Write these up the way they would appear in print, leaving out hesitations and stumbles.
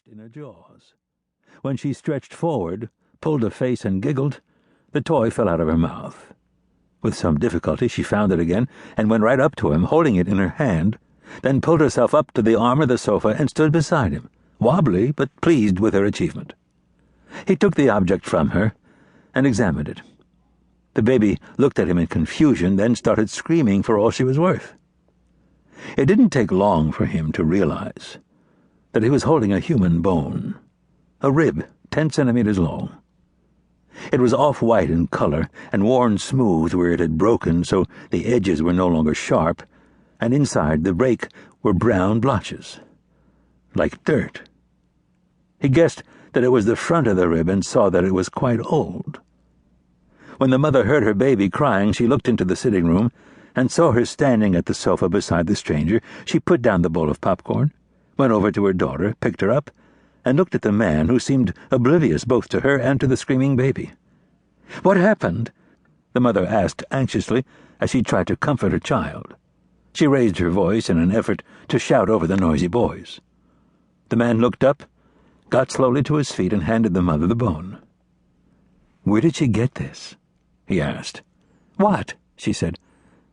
clenched in her jaws. When she stretched forward, pulled a face and giggled, the toy fell out of her mouth. With some difficulty she found it again and went right up to him, holding it in her hand, then pulled herself up to the arm of the sofa and stood beside him, wobbly but pleased with her achievement. He took the object from her and examined it. The baby looked at him in confusion, then started screaming for all she was worth. It didn't take long for him to realize that he was holding a human bone, a rib 10 centimeters long. It was off-white in color and worn smooth where it had broken so the edges were no longer sharp, and inside the rake were brown blotches, like dirt. He guessed that it was the front of the rib and saw that it was quite old. When the mother heard her baby crying, she looked into the sitting room and saw her standing at the sofa beside the stranger. She put down the bowl of popcorn, went over to her daughter, picked her up, and looked at the man, who seemed oblivious both to her and to the screaming baby. "What happened?" the mother asked anxiously as she tried to comfort her child. She raised her voice in an effort to shout over the noisy boys. The man looked up, got slowly to his feet, and handed the mother the bone. "Where did she get this?" he asked. "What?" she said.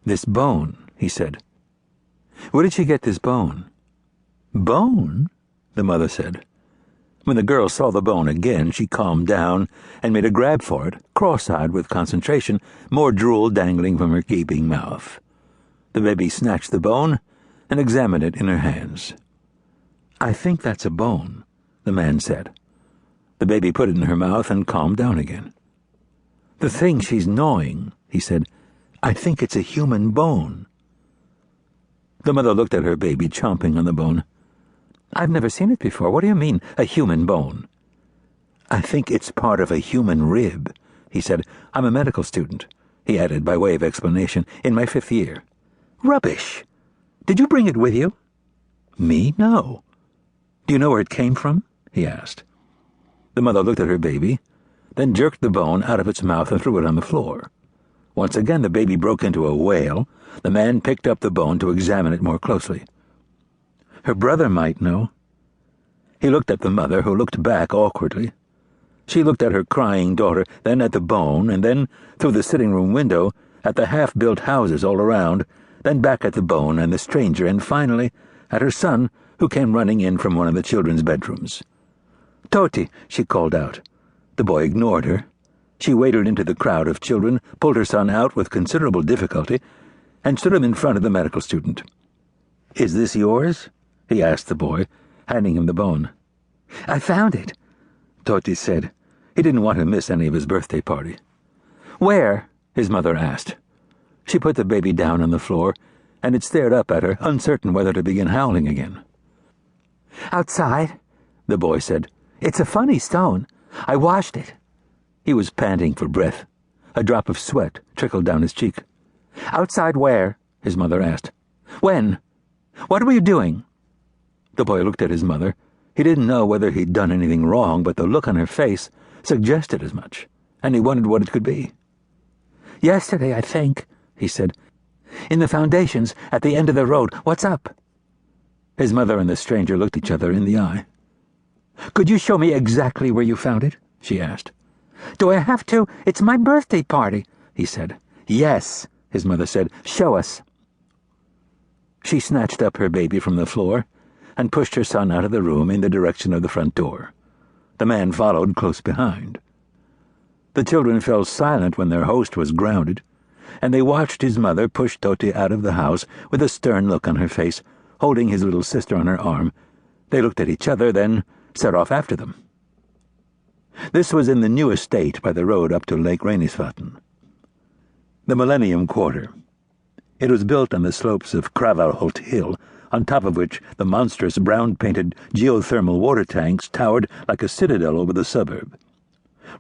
"This bone," he said. "Where did she get this bone?" "Bone?" the mother said. When the girl saw the bone again, she calmed down and made a grab for it, cross-eyed with concentration, more drool dangling from her gaping mouth. The baby snatched the bone and examined it in her hands. "I think that's a bone," the man said. The baby put it in her mouth and calmed down again. "The thing she's gnawing," he said. "I think it's a human bone." The mother looked at her baby chomping on the bone. "I've never seen it before. What do you mean, a human bone?" "I think it's part of a human rib," he said. "I'm a medical student," he added by way of explanation, "in my 5th year." "Rubbish! Did you bring it with you?" "Me? No." "Do you know where it came from?" he asked. The mother looked at her baby, then jerked the bone out of its mouth and threw it on the floor. Once again the baby broke into a wail. The man picked up the bone to examine it more closely. "Her brother might know." He looked at the mother, who looked back awkwardly. She looked at her crying daughter, then at the bone, and then, through the sitting-room window, at the half-built houses all around, then back at the bone and the stranger, and finally at her son, who came running in from one of the children's bedrooms. "Toti," she called out. The boy ignored her. She waded into the crowd of children, pulled her son out with considerable difficulty, and stood him in front of the medical student. "Is this yours?" he asked the boy, handing him the bone. "I found it," Toti said. He didn't want to miss any of his birthday party. "Where?" his mother asked. She put the baby down on the floor, and it stared up at her, uncertain whether to begin howling again. "Outside," the boy said. "It's a funny stone. I washed it." He was panting for breath. A drop of sweat trickled down his cheek. "Outside where?" his mother asked. "When? What were you doing?" The boy looked at his mother. He didn't know whether he'd done anything wrong, but the look on her face suggested as much, and he wondered what it could be. "Yesterday, I think," he said. "In the foundations at the end of the road. What's up?" His mother and the stranger looked each other in the eye. "Could you show me exactly where you found it?" she asked. "Do I have to? It's my birthday party," he said. "Yes," his mother said. "Show us." She snatched up her baby from the floor and pushed her son out of the room in the direction of the front door. The man followed close behind. The children fell silent when their host was grounded, and they watched his mother push Toti out of the house with a stern look on her face, holding his little sister on her arm. They looked at each other, then set off after them. This was in the new estate by the road up to Lake Reynisvatn. The Millennium Quarter. It was built on the slopes of Kravalholt Hill, on top of which the monstrous brown-painted geothermal water tanks towered like a citadel over the suburb.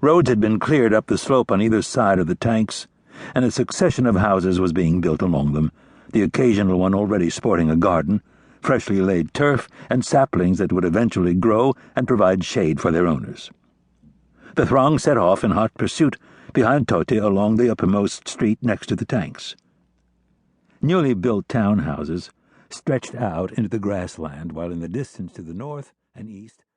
Roads had been cleared up the slope on either side of the tanks, and a succession of houses was being built along them, the occasional one already sporting a garden, freshly laid turf, and saplings that would eventually grow and provide shade for their owners. The throng set off in hot pursuit behind Toti along the uppermost street next to the tanks. Newly built townhouses stretched out into the grassland, while in the distance to the north and east